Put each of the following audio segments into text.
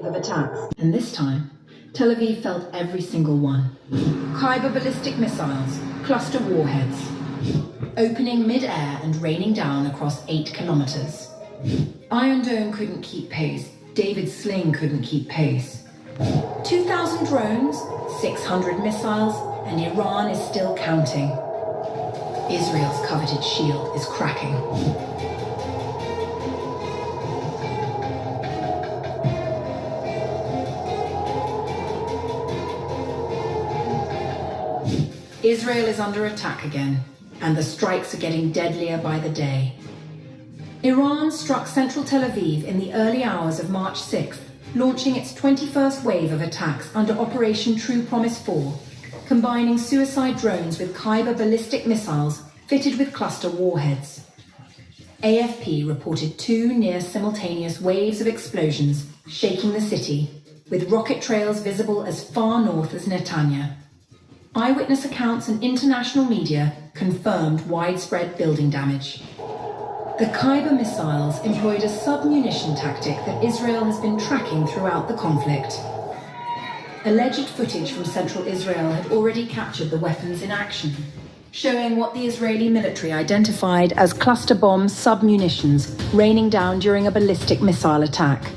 of attacks. And this time, Tel Aviv felt every single one. Khyber ballistic missiles, cluster warheads, opening mid-air and raining down across 8 kilometers. Iron Dome couldn't keep pace. David's sling couldn't keep pace. 2,000 drones, 600 missiles, and Iran is still counting. Israel's coveted shield is cracking. Israel is under attack again, and the strikes are getting deadlier by the day. Iran struck central Tel Aviv in the early hours of March 6th, launching its 21st wave of attacks under Operation True Promise 4, combining suicide drones with Khyber ballistic missiles fitted with cluster warheads. AFP reported 2 near-simultaneous waves of explosions shaking the city, with rocket trails visible as far north as Netanya. Eyewitness accounts and international media confirmed widespread building damage. The Khyber missiles employed a sub-munition tactic that Israel has been tracking throughout the conflict. Alleged footage from central Israel had already captured the weapons in action, showing what the Israeli military identified as cluster bomb sub-munitions raining down during a ballistic missile attack.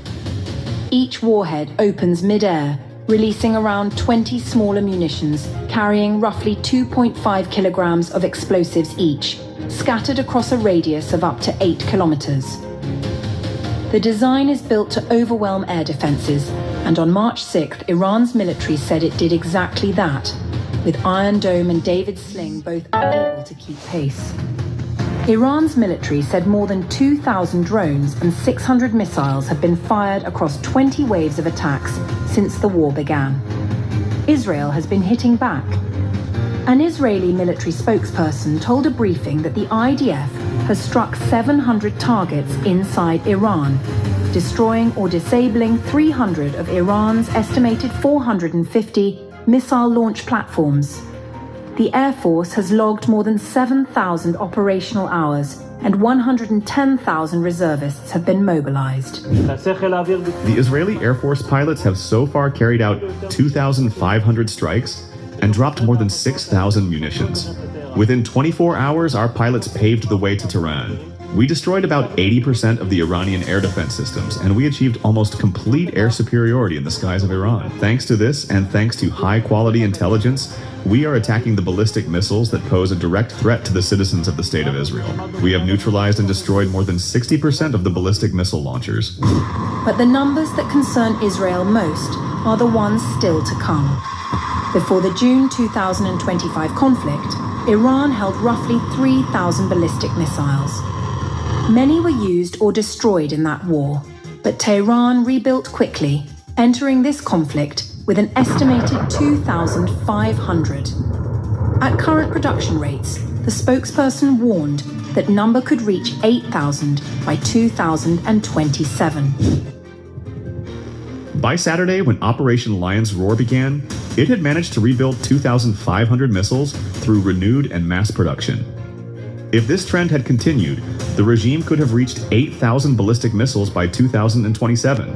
Each warhead opens mid-air, releasing around 20 smaller munitions carrying roughly 2.5 kilograms of explosives each, scattered across a radius of up to 8 kilometers. The design is built to overwhelm air defenses, and on March 6th, Iran's military said it did exactly that, with Iron Dome and David's sling both unable to keep pace. Iran's military said more than 2,000 drones and 600 missiles have been fired across 20 waves of attacks since the war began. Israel has been hitting back. An Israeli military spokesperson told a briefing that the IDF has struck 700 targets inside Iran, destroying or disabling 300 of Iran's estimated 450 missile launch platforms. The Air Force has logged more than 7,000 operational hours, and 110,000 reservists have been mobilized. The Israeli Air Force pilots have so far carried out 2,500 strikes and dropped more than 6,000 munitions. Within 24 hours, our pilots paved the way to Tehran. We destroyed about 80% of the Iranian air defense systems, and we achieved almost complete air superiority in the skies of Iran. Thanks to this, and thanks to high-quality intelligence, we are attacking the ballistic missiles that pose a direct threat to the citizens of the State of Israel. We have neutralized and destroyed more than 60% of the ballistic missile launchers. But the numbers that concern Israel most are the ones still to come. Before the June 2025 conflict, Iran held roughly 3,000 ballistic missiles. Many were used or destroyed in that war, but Tehran rebuilt quickly, entering this conflict with an estimated 2,500. At current production rates, the spokesperson warned that number could reach 8,000 by 2027. By Saturday, when Operation Lion's Roar began, it had managed to rebuild 2,500 missiles through renewed and mass production. If this trend had continued, the regime could have reached 8,000 ballistic missiles by 2027.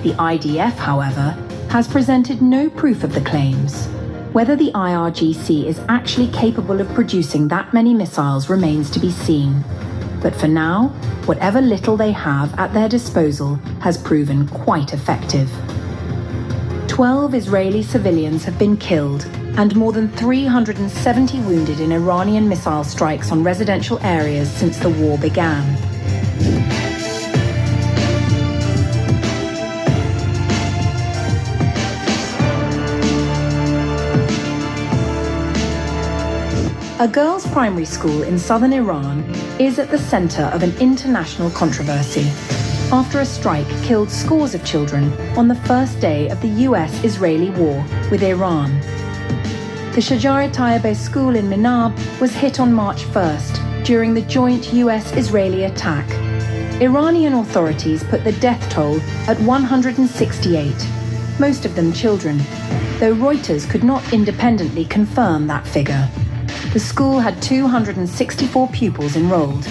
The IDF, however, has presented no proof of the claims. Whether the IRGC is actually capable of producing that many missiles remains to be seen. But for now, whatever little they have at their disposal has proven quite effective. 12 Israeli civilians have been killed and more than 370 wounded in Iranian missile strikes on residential areas since the war began. A girls' primary school in southern Iran is at the center of an international controversy after a strike killed scores of children on the first day of the US-Israeli war with Iran. The Shajarat Tayyibeh school in Minab was hit on March 1st during the joint US-Israeli attack. Iranian authorities put the death toll at 168, most of them children, though Reuters could not independently confirm that figure. The school had 264 pupils enrolled.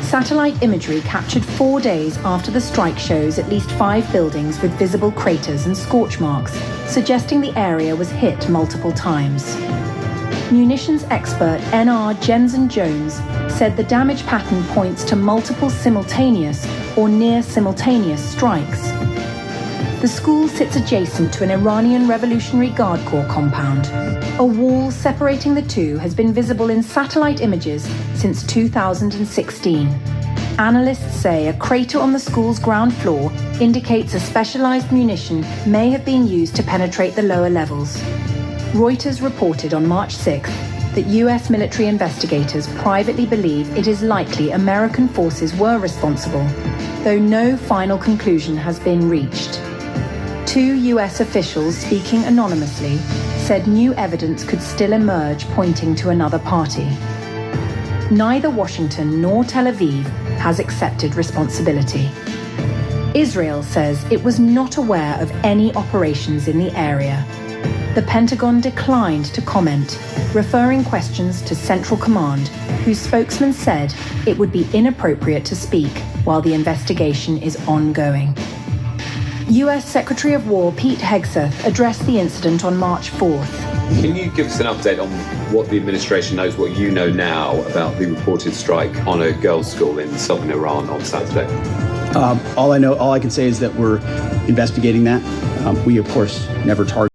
Satellite imagery captured 4 days after the strike shows at least 5 buildings with visible craters and scorch marks, suggesting the area was hit multiple times. Munitions expert N.R. Jensen-Jones said the damage pattern points to multiple simultaneous or near-simultaneous strikes. The school sits adjacent to an Iranian Revolutionary Guard Corps compound. A wall separating the two has been visible in satellite images since 2016. Analysts say a crater on the school's ground floor indicates a specialized munition may have been used to penetrate the lower levels. Reuters reported on March 6th that US military investigators privately believe it is likely American forces were responsible, though no final conclusion has been reached. 2 US officials speaking anonymously said new evidence could still emerge pointing to another party. Neither Washington nor Tel Aviv has accepted responsibility. Israel says it was not aware of any operations in the area. The Pentagon declined to comment, referring questions to Central Command, whose spokesman said it would be inappropriate to speak while the investigation is ongoing. US Secretary of War Pete Hegseth addressed the incident on March 4th. Can you give us an update on what the administration knows, what you know now about the reported strike on a girls' school in southern Iran on Saturday? All I can say is that we're investigating that. We, of course, never target